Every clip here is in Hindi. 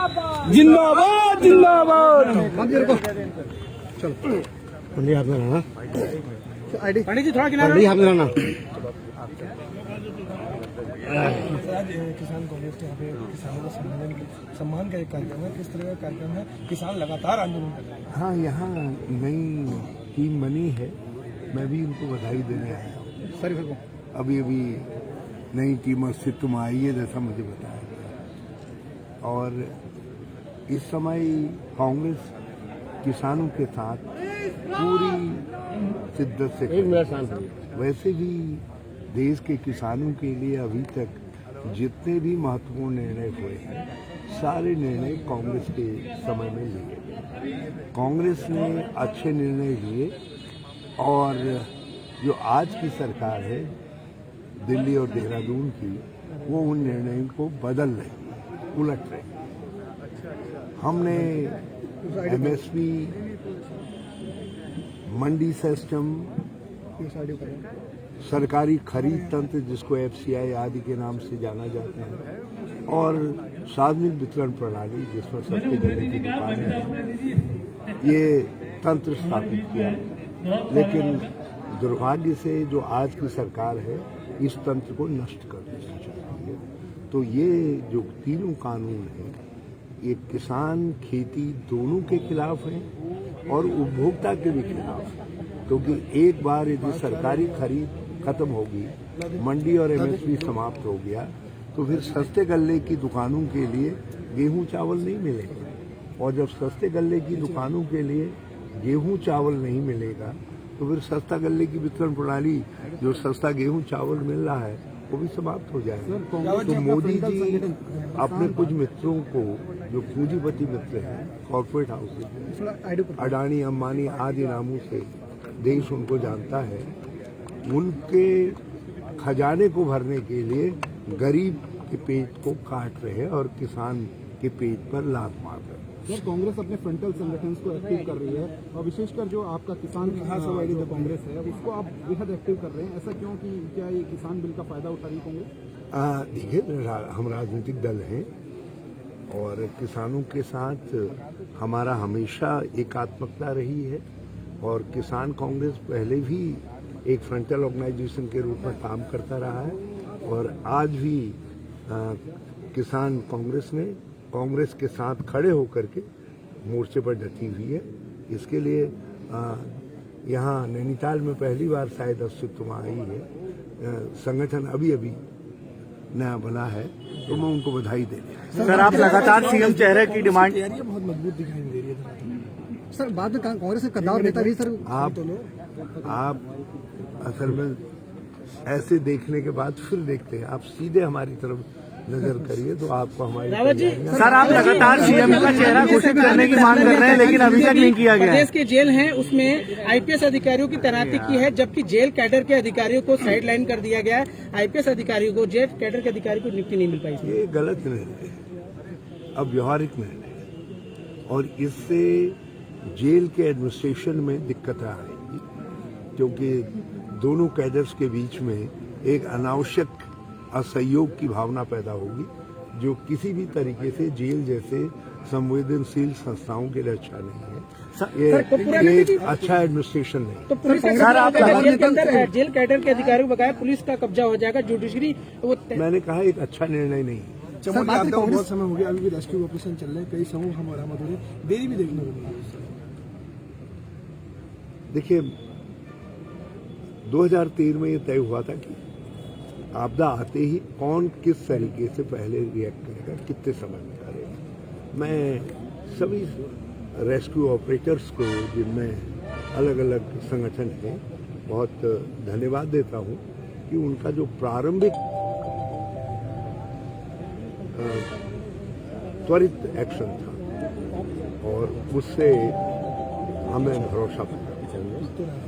जिंदाबाद जिंदाबाद। चलो पंडित हाथ में रहना, पंडित जी थोड़ा किनारे। पंडित हाथ में रहना। किसान कांग्रेस के यहाँ पे किसानों का सम्मान का एक कार्यक्रम है, किस तरह का कार्यक्रम है? किसान लगातार आंदोलन कर रहे हैं। हाँ, यहाँ नई टीम बनी है, मैं भी उनको बधाई देने आया हूँ। सर अभी अभी नई टीम अस्तित्व में आई है, जैसा मुझे बताया गया। और इस समय कांग्रेस किसानों के साथ पूरी शिद्दत से खड़ी है। वैसे भी देश के किसानों के लिए अभी तक जितने भी महत्वपूर्ण निर्णय हुए हैं, सारे निर्णय कांग्रेस के समय में लिए गए। कांग्रेस ने अच्छे निर्णय लिए और जो आज की सरकार है दिल्ली और देहरादून की, वो उन निर्णयों को बदल रही है, उलट रही है। हमने एमएसपी, मंडी सिस्टम, सरकारी खरीद तंत्र जिसको एफसीआई आदि के नाम से जाना जाता है, और सार्वजनिक वितरण प्रणाली जिसमें सस्ते गले की दुकानें हैं, ये तंत्र स्थापित किया। लेकिन दुर्भाग्य से जो आज की सरकार है, इस तंत्र को नष्ट कर देना चाहती है। तो ये जो तीनों कानून हैं, ये किसान खेती दोनों के खिलाफ हैं और उपभोक्ता के भी खिलाफ हैं। क्योंकि एक बार यदि सरकारी खरीद खत्म होगी, मंडी और एमएसपी समाप्त हो गया, तो फिर सस्ते गल्ले की दुकानों के लिए गेहूं चावल नहीं मिलेगा। और जब सस्ते गल्ले की दुकानों के लिए गेहूं चावल नहीं मिलेगा, तो फिर सस्ता गल्ले की वितरण प्रणाली, जो सस्ता गेहूं चावल मिल रहा है, वो भी समाप्त हो जाएगा। तो मोदी जी अपने कुछ मित्रों को, जो पूंजीपति मित्र हैं, कॉर्पोरेट हाउस, अडानी, अंबानी आदि नामों से देश उनको जानता है, उनके खजाने को भरने के लिए गरीब के पेट को काट रहे हैं और किसान के पेट पर लात मार रहे हैं। सर, कांग्रेस अपने फ्रंटल संगठन को एक्टिव कर रही है और विशेषकर जो आपका किसान जो कांग्रेस है, उसको आप बेहद एक्टिव कर रहे हैं। ऐसा क्यों कि क्या ये किसान बिल का फायदा उठा रही कांग्रेस? देखिए, हम राजनीतिक दल हैं और किसानों के साथ हमारा हमेशा एकात्मकता रही है। और किसान कांग्रेस पहले भी एक फ्रंटल ऑर्गेनाइजेशन के रूप में काम करता रहा है और आज भी किसान कांग्रेस ने कांग्रेस के साथ खड़े होकर के मोर्चे पर डटी हुई है। इसके लिए यहाँ नैनीताल में पहली बार शायद अस्तित्व में आई है। संगठन अभी अभी नया बना है, तो मैं उनको बधाई देने। सर, आप लगातार सीएम चेहरे की डिमांड, बहुत मजबूत दिखाई दे रही है सर। बाद में कांग्रेस के कद्दावर नेता भी सर, आप असल में ऐसे देखने के बाद फिर देखते हैं, आप सीधे हमारी तरफ नजर करिए तो आपको हमारी। सर, आप लगातार सीएम का चेहरा घोषित करने की मांग कर रहे हैं, लेकिन अभी तक नहीं किया गया। प्रदेश के जेल हैं, उसमें आईपीएस अधिकारियों की तैनाती की है, जबकि जेल कैडर के अधिकारियों को साइडलाइन कर दिया गया है। आईपीएस अधिकारियों को, जेल कैडर के अधिकारी को नियुक्ति नहीं मिल पाई। ये गलत निर्णय है, अब व्यवहारिक निर्णय है और इससे जेल के एडमिनिस्ट्रेशन में दिक्कत आएगी, क्योंकि दोनों कैडर्स के बीच में एक अनावश्यक असहयोग की भावना पैदा होगी, जो किसी भी तरीके से जेल जैसे संवेदनशील संस्थाओं के लिए अच्छा नहीं है। ये एक अच्छा एडमिनिस्ट्रेशन नहीं। तो पुलिस जेल के अंदर जेल कैडर के अधिकारियों को बकाया पुलिस का कब्जा हो जाएगा, जुडिशरी वो। मैंने कहा एक अच्छा निर्णय नहीं। चमोली आपदा को बहुत समय हो गया, अभी भी रेस्क्यू ऑपरेशन चल रहे हैं, कई समूह हम बरामद हो रहे हैं, देरी भी देखने को मिली। देखिए, 2013 में ये तय हुआ था कि आपदा आते ही कौन किस तरीके से पहले रिएक्ट करेगा, कितने समय में करेगा। मैं सभी रेस्क्यू ऑपरेटर्स को, जिनमें अलग अलग संगठन हैं, बहुत धन्यवाद देता हूं कि उनका जो प्रारंभिक त्वरित एक्शन था और उससे हमें भरोसा मिला।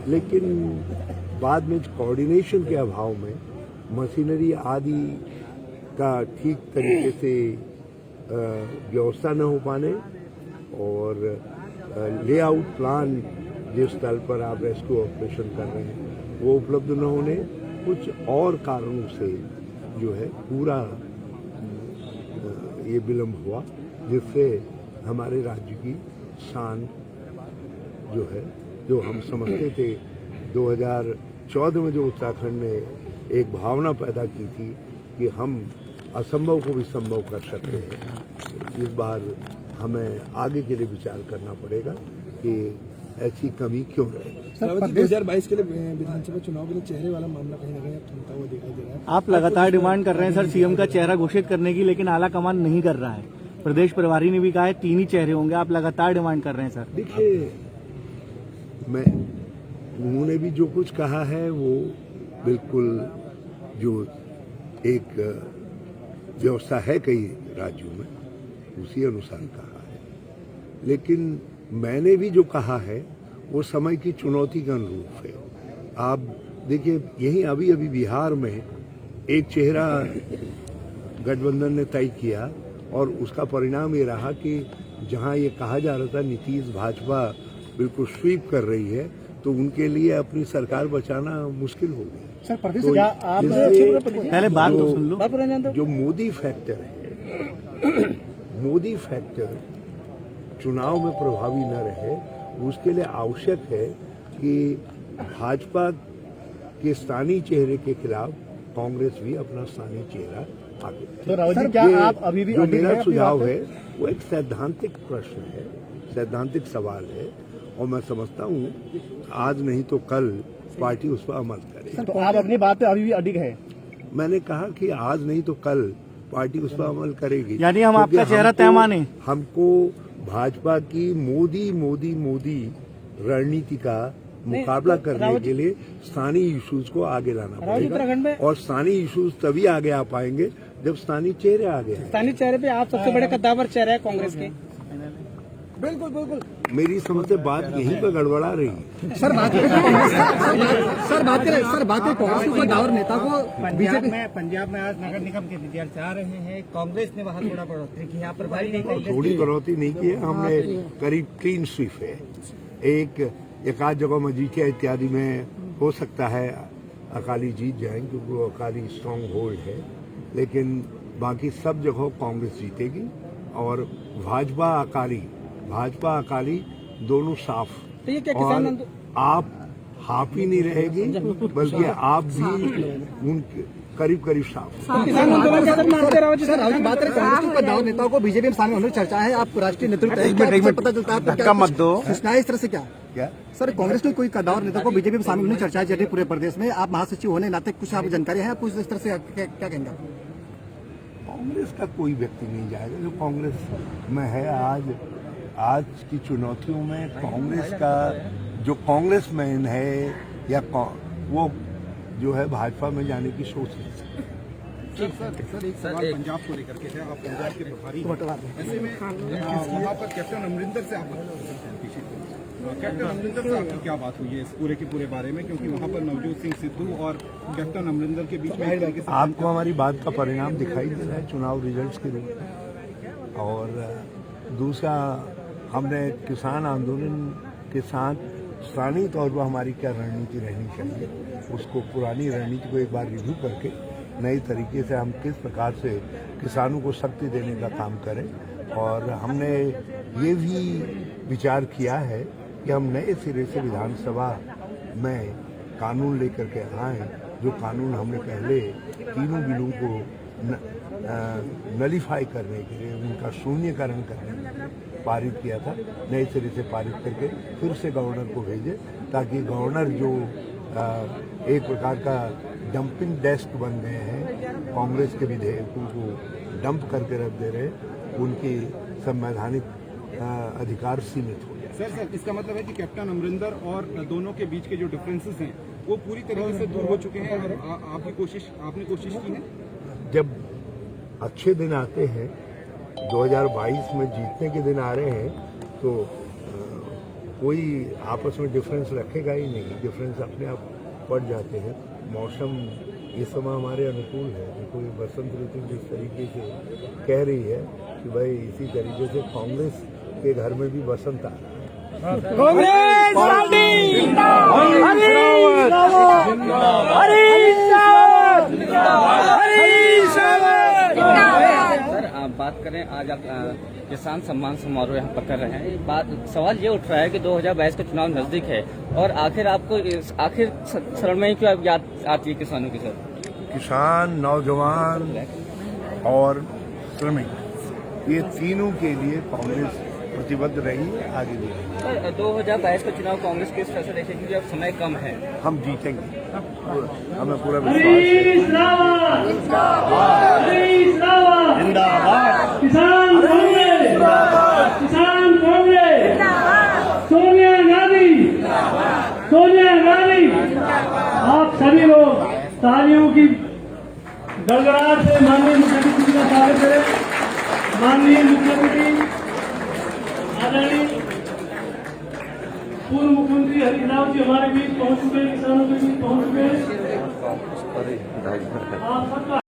लेकिन बाद में कोऑर्डिनेशन के अभाव में मशीनरी आदि का ठीक तरीके से व्यवस्था न हो पाने और लेआउट प्लान जिस स्थल पर आप रेस्क्यू ऑपरेशन कर रहे हैं वो उपलब्ध न होने, कुछ और कारणों से जो है पूरा ये विलम्ब हुआ। जिससे हमारे राज्य की शान जो है, जो हम समझते थे 2014 में जो उत्तराखंड ने एक भावना पैदा की थी कि हम असंभव को भी संभव कर सकते हैं, इस बार हमें आगे के लिए विचार करना पड़ेगा कि ऐसी कमी क्यों रहे। रावत जी, 2022 के लिए विधानसभा चुनाव के लिए चेहरे वाला मामला कहीं ना कहीं अब थमता हुआ दिखाई दे रहा है। आप लगातार डिमांड कर रहे हैं सर सीएम का चेहरा घोषित करने की, लेकिन आला कमान नहीं कर रहा है। प्रदेश प्रभारी ने भी कहा है 3 ही चेहरे होंगे, आप लगातार डिमांड कर रहे हैं सर। देखिए, मैं उन्होंने भी जो कुछ कहा है वो बिल्कुल जो एक व्यवस्था है कई राज्यों में उसी अनुसार कहा है, लेकिन मैंने भी जो कहा है वो समय की चुनौती के अनुरूप है। आप देखिए, यही अभी अभी बिहार में एक चेहरा गठबंधन ने तय किया और उसका परिणाम ये रहा कि जहां ये कहा जा रहा था नीतीश भाजपा बिल्कुल स्वीप कर रही है, तो उनके लिए अपनी सरकार बचाना मुश्किल हो गया। सर, प्रदेश तो आप पहले बात तो सुन लो। जो मोदी फैक्टर है, मोदी फैक्टर चुनाव में प्रभावी न रहे, उसके लिए आवश्यक है कि भाजपा के स्थानीय चेहरे के खिलाफ कांग्रेस भी अपना स्थानीय चेहरा आगे। तो रावत जी, क्या आप अभी भी जो मेरा सुझाव है वो एक सैद्धांतिक प्रश्न है, सैद्धांतिक सवाल है, और मैं समझता हूँ आज नहीं तो कल पार्टी उस पर अमल करे। तो आप अपनी बात पे अभी भी अडिग है। मैंने कहा कि आज नहीं तो कल पार्टी उस पर अमल करेगी। यानी हम आपका चेहरा तय माने। हमको भाजपा की मोदी मोदी मोदी रणनीति का मुकाबला करने के लिए स्थानीय इश्यूज को आगे लाना पड़ेगा, और स्थानीय इश्यूज तभी आगे आ पाएंगे जब स्थानीय चेहरे आगे आए। स्थानीय चेहरे पे आप सबसे बड़े कद्दावर चेहरे हैं कांग्रेस के। बिल्कुल बिल्कुल मेरी समझ से बात यहीं पर गड़बड़ा रही है। सर बात करें कांग्रेस के कद्दावर नेता को पंजाब में आज नगर निगम के विद्यार्थी आ रहे हैं, कांग्रेस ने वहाँ थोड़ा बढ़ोतरी की, यहाँ प्रभारी नहीं। थोड़ी बढ़ोतरी नहीं की है हमने, करीब क्लीन स्वीप है। एक आध जगह मजीठिया इत्यादि में हो सकता है अकाली जीत जाएंगे क्योंकि वो अकाली स्ट्रांग होल्ड है, लेकिन बाकी सब जगह कांग्रेस जीतेगी और भाजपा अकाली दोनों साफ। तो ये क्या और किसान आप हाफ ही नहीं रहेगी बल्कि आप भी उनके करीब साफ। किसान आंदोलन का सब मानते रावत जी। सर, बात करें कांग्रेस के कद्दावर नेताओं को बीजेपी में शामिल होने की चर्चा है, आप राष्ट्रीय नेतृत्व पता चलता है धक्का मत दो इस तरह से क्या सर, कांग्रेस के कोई कद्दावर नेता को बीजेपी में शामिल होने की चर्चा है चल पूरे प्रदेश में, आप महासचिव होने नाते कुछ आप जानकारी है, कुछ इस तरह से क्या कहेंगे आप? कांग्रेस का कोई व्यक्ति नहीं जाएगा जो कांग्रेस में है। आज की चुनौतियों में कांग्रेस का जो कांग्रेसमैन है या वो जो है भाजपा में जाने की सोच नहीं सकती। सर एक सवाल पंजाब को लेकर के है, आप पंजाब के प्रभारी हैं। ऐसे में वहाँ पर कैप्टन अमरिंदर से आपकी क्या बात हुई है इस पूरे के पूरे बारे में, क्योंकि वहाँ पर नवजोत सिंह सिद्धू और कैप्टन अमरिंदर के बीच में आपको हमारी बात का परिणाम दिखाई दे रहा है चुनाव रिजल्ट्स के रूप में। और दूसरा, हमने किसान आंदोलन के साथ स्थानीय तौर पर हमारी क्या रणनीति रहनी चाहिए, उसको पुरानी रणनीति को एक बार रिव्यू करके नए तरीके से हम किस प्रकार से किसानों को शक्ति देने का काम करें। और हमने ये भी विचार किया है कि हम नए सिरे से विधानसभा में कानून लेकर के आए, जो कानून हमने पहले तीनों बिलों को नलीफाई करने के लिए, उनका शून्यकरण करने के लिए पारित किया था, नए सिरे से पारित करके फिर से गवर्नर को भेजे, ताकि गवर्नर जो एक प्रकार का डंपिंग डेस्क बन गए हैं, कांग्रेस के विधेयकों को डंप करके रख दे रहे, उनकी संवैधानिक अधिकार सीमित हो जाए। सर इसका मतलब है कि कैप्टन अमरिंदर और दोनों के बीच के जो डिफरेंसेस हैं वो पूरी तरीके से दूर हो चुके हैं। आपने कोशिश की है? जब अच्छे दिन आते हैं, 2022 में जीतने के दिन आ रहे हैं, तो कोई आपस में डिफरेंस रखेगा ही नहीं, डिफरेंस अपने आप पड़ जाते हैं। मौसम इस समय हमारे अनुकूल है, कोई बसंत ऋतु जिस तरीके से कह रही है कि भाई इसी तरीके से कांग्रेस के घर में भी बसंत आ रहा है। कांग्रेस पार्टी बात करें, आज आप किसान सम्मान समारोह यहाँ पर कर रहे हैं। सवाल ये उठ रहा है कि 2022 का चुनाव नजदीक है और आखिर आपको आखिर शरण में ही क्यों याद आती है किसानों की? सर, किसान, नौजवान और श्रमिक, ये तीनों के लिए कांग्रेस प्रतिबद्ध रही, आगे भी रहेगी। 2022 का चुनाव कांग्रेस किस तरह से देखेगी जब समय कम है? हम जीतेंगे, हमें पूरा विश्वास है। किसान कांग्रेस, सोनिया गांधी, आप सभी लोग तालियों की गड़गड़ाहट से माननीय मुख्यमंत्री का स्वागत करें। माननीय मुख्यमंत्री आदरणीय पूर्व मुख्यमंत्री हरीश राव जी हमारे बीच पहुंच चुके हैं, किसानों के बीच पहुंच चुके हैं। आप सबका